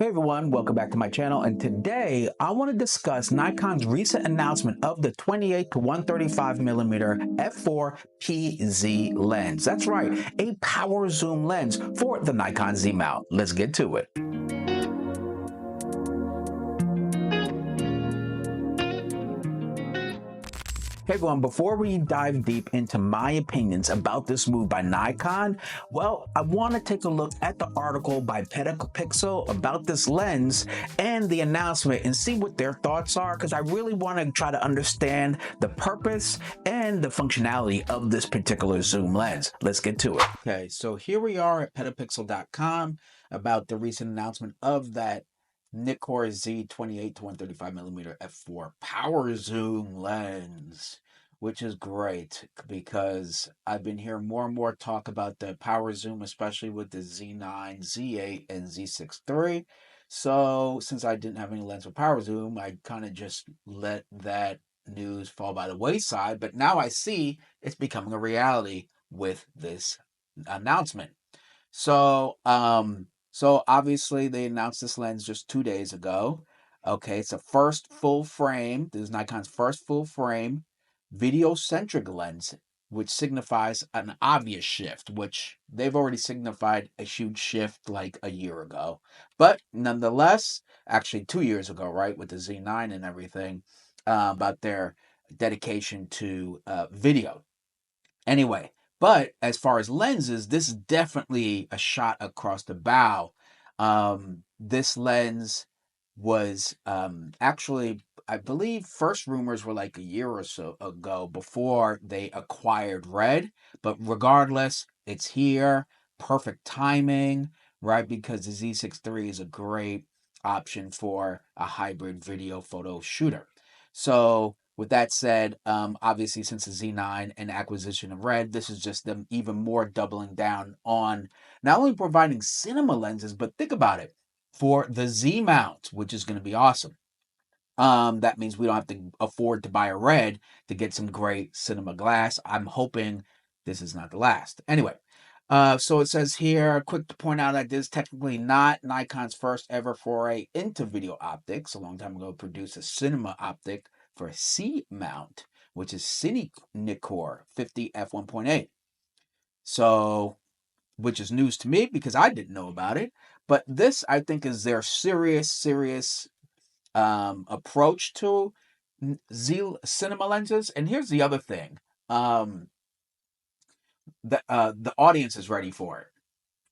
Hey everyone, welcome back to my channel, and today I want to discuss Nikon's recent announcement of the 28 to 135mm f4 PZ lens. That's right, a power zoom lens for the Nikon Z mount. Let's get to it. Hey everyone, before we dive deep into my opinions about this move by Nikon, well, I want to take a look at the article by Petapixel about this lens and the announcement and see what their thoughts are, because I really want to try to understand the purpose and the functionality of this particular zoom lens. Let's get to it. Okay, so here we are at petapixel.com about the recent announcement of that Nikkor Z 28 to 135mm f4 power zoom lens, which is great because I've been hearing more and more talk about the power zoom, especially with the Z9, Z8, and Z6 III. So since I didn't have any lens for power zoom, I kind of just let that news fall by the wayside. But now I see it's becoming a reality with this announcement. So obviously they announced this lens just 2 days ago. Okay, it's a first full frame. This is Nikon's first full frame video-centric lens, which signifies an obvious shift, which they've already signified a huge shift like a year ago. But nonetheless, actually 2 years ago, right, with the Z9 and everything, about their dedication to video. Anyway, but as far as lenses, this is definitely a shot across the bow. This lens was actually, I believe, first rumors were like a year or so ago before they acquired Red. But regardless, it's here. Perfect timing, right? Because the Z6 III is a great option for a hybrid video photo shooter. So with that said, obviously since the Z9 and acquisition of Red, this is just them even more doubling down on not only providing cinema lenses, but think about it, for the Z mount, which is going to be awesome. That means we don't have to afford to buy a Red to get some great cinema glass. I'm hoping this is not the last. Anyway, so it says here, quick to point out that this is technically not Nikon's first ever foray into video optics. A long time ago, produced a cinema optic for a C mount, which is Cine Nikkor 50 f1.8. So, which is news to me because I didn't know about it. But this, I think, is their serious approach to Z cinema lenses. And here's the other thing: the audience is ready for it,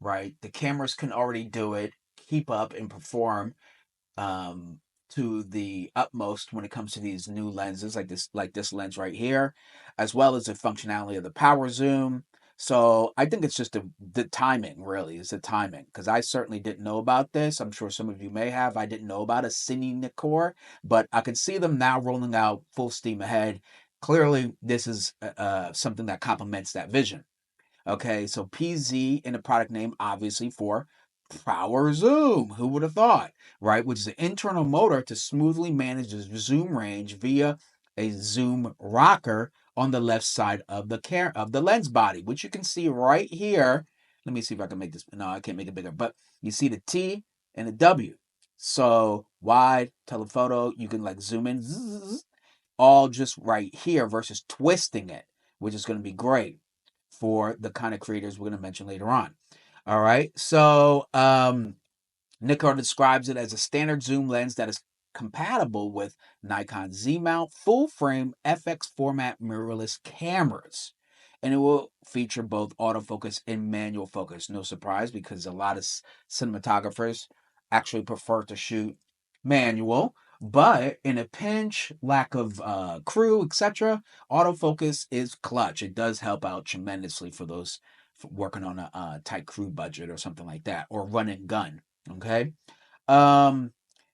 right? The cameras can already do it, keep up, and perform to the utmost when it comes to these new lenses, like this lens right here, as well as the functionality of the power zoom. So I think it's just the timing, really, is the timing, because I certainly didn't know about this. I'm sure some of you may have. I didn't know about a Cine Nikkor, but I can see them now rolling out full steam ahead. Clearly, this is something that complements that vision. Okay, so PZ in the product name, obviously for power zoom. Who would have thought, right? Which is an internal motor to smoothly manage the zoom range via a zoom rocker on the left side of the lens body, which you can see right here. Let me see if I can make this. No, I can't make it bigger, but you see the T and the W. So wide telephoto, you can like zoom in, all just right here versus twisting it, which is going to be great for the kind of creators we're going to mention later on. All right. So Nikkor describes it as a standard zoom lens that is compatible with Nikon Z mount full frame FX format mirrorless cameras. And it will feature both autofocus and manual focus. No surprise, because a lot of cinematographers actually prefer to shoot manual. But in a pinch, lack of crew, etc., autofocus is clutch. It does help out tremendously for those working on a tight crew budget or something like that, or run and gun. Okay.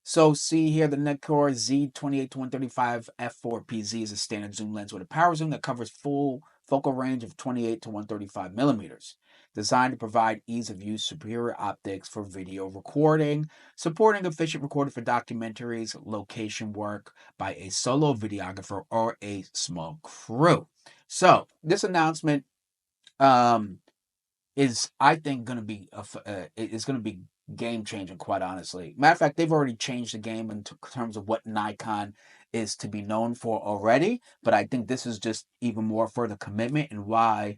So see here, the Nikkor Z28 to 135 f4PZ is a standard zoom lens with a power zoom that covers full focal range of 28 to 135 millimeters. Designed to provide ease of use, superior optics for video recording, supporting efficient recording for documentaries, location work by a solo videographer or a small crew. So this announcement is, I think, going to be game changing, quite honestly. Matter of fact, they've already changed the game in terms of what Nikon is to be known for already. But I think this is just even more further commitment, and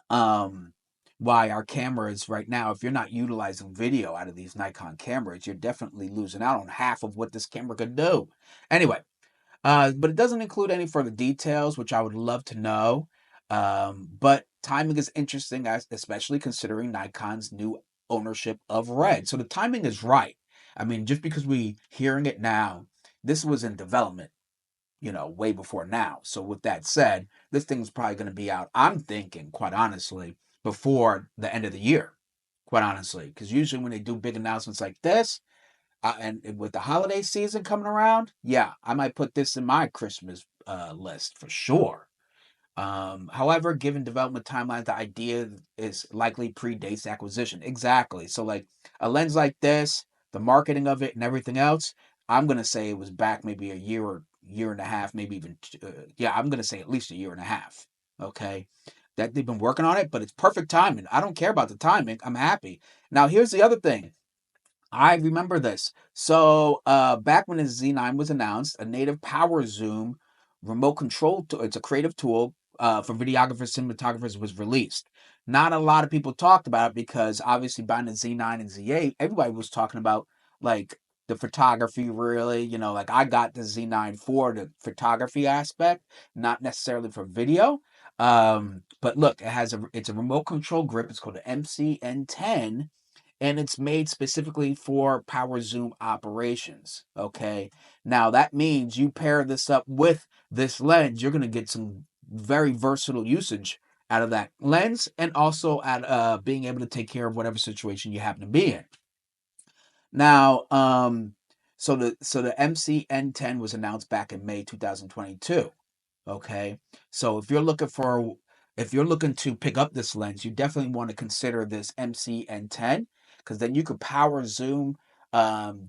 um why our cameras right now, if you're not utilizing video out of these Nikon cameras, you're definitely losing out on half of what this camera could do. Anyway, but it doesn't include any further details, which I would love to know. But timing is interesting, especially considering Nikon's new ownership of Red. So the timing is right. I mean, just because we hearing it now, this was in development, way before now. So with that said, this thing's probably going to be out, I'm thinking, quite honestly, before the end of the year. Quite honestly, because usually when they do big announcements like this, and with the holiday season coming around, yeah, I might put this in my Christmas list for sure. However, given development timelines, the idea is likely predates acquisition. Exactly. So, like a lens like this, the marketing of it and everything else, I'm gonna say it was back maybe a year or year and a half, maybe even yeah, I'm gonna say at least a year and a half. Okay, that they've been working on it, but it's perfect timing. I don't care about the timing. I'm happy. Now, here's the other thing. I remember this. So, back when the Z9 was announced, a native power zoom remote control tool, it's a creative tool for videographers, cinematographers, was released. Not a lot of people talked about it because obviously buying the Z9 and Z8, everybody was talking about like the photography, really. Like I got the Z9 for the photography aspect, not necessarily for video. But look, it's a remote control grip. It's called the MCN10, and it's made specifically for power zoom operations. Okay, now that means you pair this up with this lens, you're going to get some very versatile usage out of that lens, and also at being able to take care of whatever situation you happen to be in. Now, so the MCN10 was announced back in May 2022. Okay, so if you're looking to pick up this lens, you definitely want to consider this MCN10, because then you could power zoom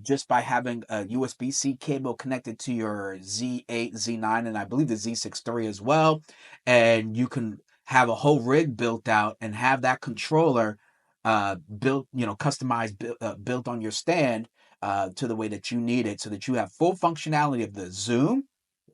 just by having a USB-C cable connected to your Z8, Z9, and I believe the Z6 III as well, and you can have a whole rig built out and have that controller built, customized, built on your stand to the way that you need it, so that you have full functionality of the zoom,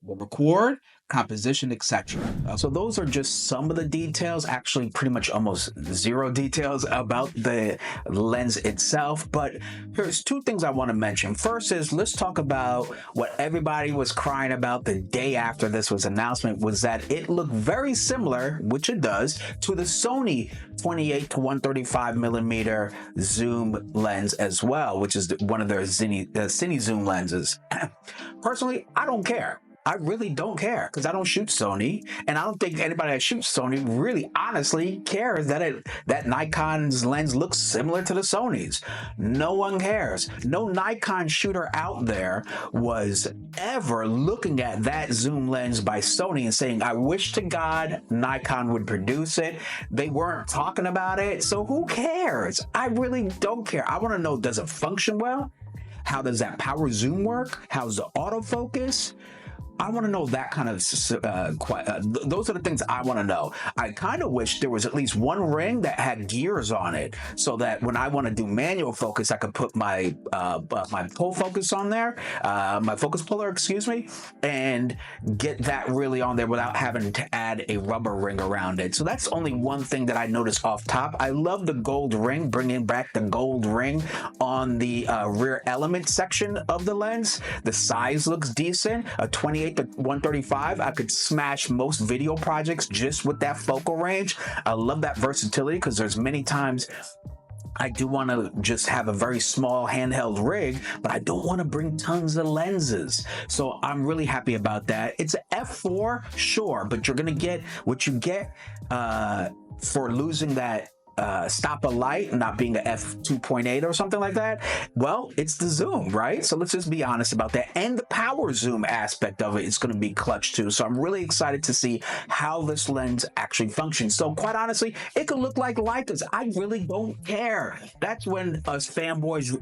the record, composition, etc. So those are just some of the details, actually pretty much almost zero details about the lens itself. But here's two things I want to mention. First is, let's talk about what everybody was crying about the day after this was announcement, was that it looked very similar, which it does, to the Sony 28 to 135 millimeter zoom lens as well, which is one of their cine zoom lenses. Personally, I don't care. I really don't care, because I don't shoot Sony, and I don't think anybody that shoots Sony really honestly cares that Nikon's lens looks similar to the Sony's. No one cares. No Nikon shooter out there was ever looking at that zoom lens by Sony and saying, I wish to God Nikon would produce it. They weren't talking about it, so who cares? I really don't care. I want to know, does it function well? How does that power zoom work? How's the autofocus? I want to know that kind of, those are the things I want to know. I kind of wish there was at least one ring that had gears on it, so that when I want to do manual focus, I could put my pull focus on there, my focus puller, excuse me, and get that really on there without having to add a rubber ring around it. So that's only one thing that I noticed off top. I love the gold ring, bringing back the gold ring on the rear element section of the lens. The size looks decent. A 28 to 135, I could smash most video projects just with that focal range. I love that versatility, because there's many times I do want to just have a very small handheld rig, but I don't want to bring tons of lenses. So I'm really happy about that. It's an f4, sure, but you're going to get what you get for losing that stop a light, not being a f2.8 or something like that. Well, it's the zoom, right? So let's just be honest about that. And the power zoom aspect of it is going to be clutch too. So I'm really excited to see how this lens actually functions. So quite honestly, it could look like Leica's. I really don't care. That's when us fanboys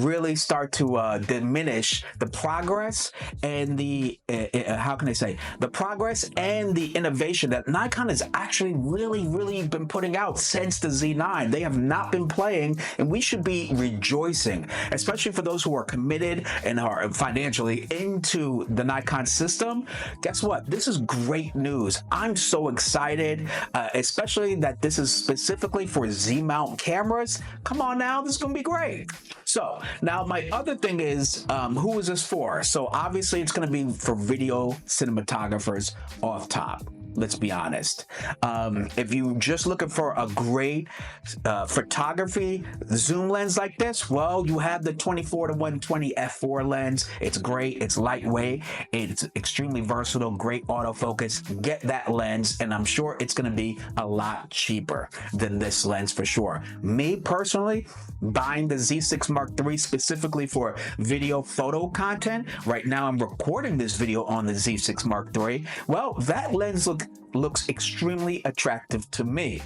really start to diminish the progress and the how can I say, the progress and the innovation that Nikon is actually really really been putting out since the Z9. They have not been playing, and we should be rejoicing, especially for those who are committed and are financially into the Nikon system. Guess what? This is great news. I'm so excited, especially that this is specifically for Z-mount cameras. Come on now, this is going to be great. So now my other thing is, who is this for? So obviously it's going to be for video cinematographers off top. Let's be honest. If you're just looking for a great photography zoom lens like this, well, you have the 24-120 f4 lens. It's great. It's lightweight. It's extremely versatile. Great autofocus. Get that lens, and I'm sure it's going to be a lot cheaper than this lens for sure. Me personally, buying the Z6 Mark III specifically for video photo content. Right now, I'm recording this video on the Z6 Mark III. Well, that lens looks extremely attractive to me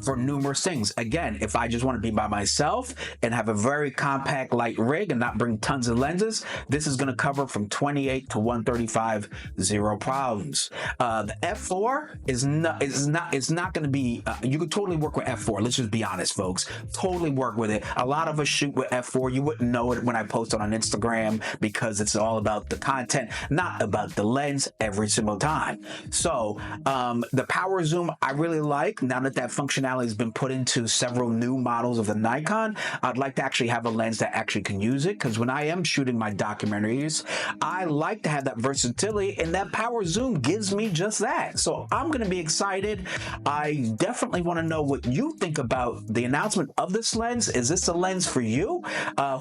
for numerous things. Again, if I just want to be by myself and have a very compact light rig and not bring tons of lenses, this is going to cover from 28 to 135, zero problems. The f4 is not going to be, you could totally work with f4. Let's just be honest, folks. Totally work with it. A lot of us shoot with f4. You wouldn't know it when I post it on Instagram because it's all about the content, not about the lens every single time. So the power zoom I really like. Now that functionality has been put into several new models of the Nikon, I'd like to actually have a lens that actually can use it, because when I am shooting my documentaries, I like to have that versatility, and that power zoom gives me just that. So I'm going to be excited. I definitely want to know what you think about the announcement of this lens. Is this a lens for you?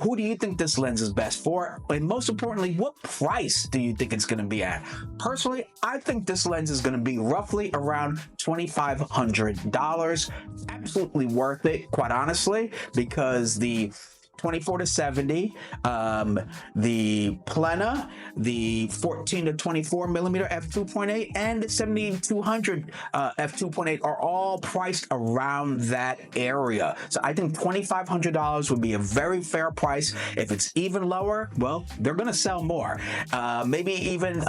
Who do you think this lens is best for? And most importantly, what price do you think it's going to be at? Personally, I think this lens is going to be roughly around $2,500. Absolutely worth it, quite honestly, because the 24-70, the Plena, the 14 to 24 millimeter f2.8, and the 7200 f2.8 are all priced around that area. So I think $2,500 would be a very fair price. If it's even lower, well, they're going to sell more. Maybe even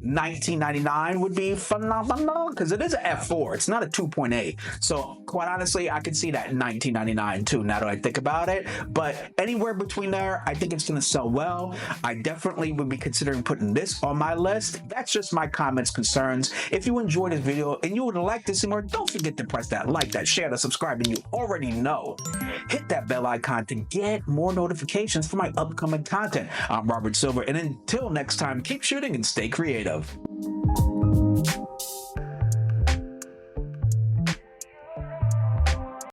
$19.99 would be phenomenal, because it is an f4. It's not a 2.8. So quite honestly, I could see that $19.99 too, now that I think about it. But anywhere between there, I think it's going to sell well. I definitely would be considering putting this on my list. That's just my comments, concerns. If you enjoyed this video and you would like to see more, don't forget to press that like, that share, that subscribe, and you already know. Hit that bell icon to get more notifications for my upcoming content. I'm Robert Silver, and until next time, keep shooting and stay creative.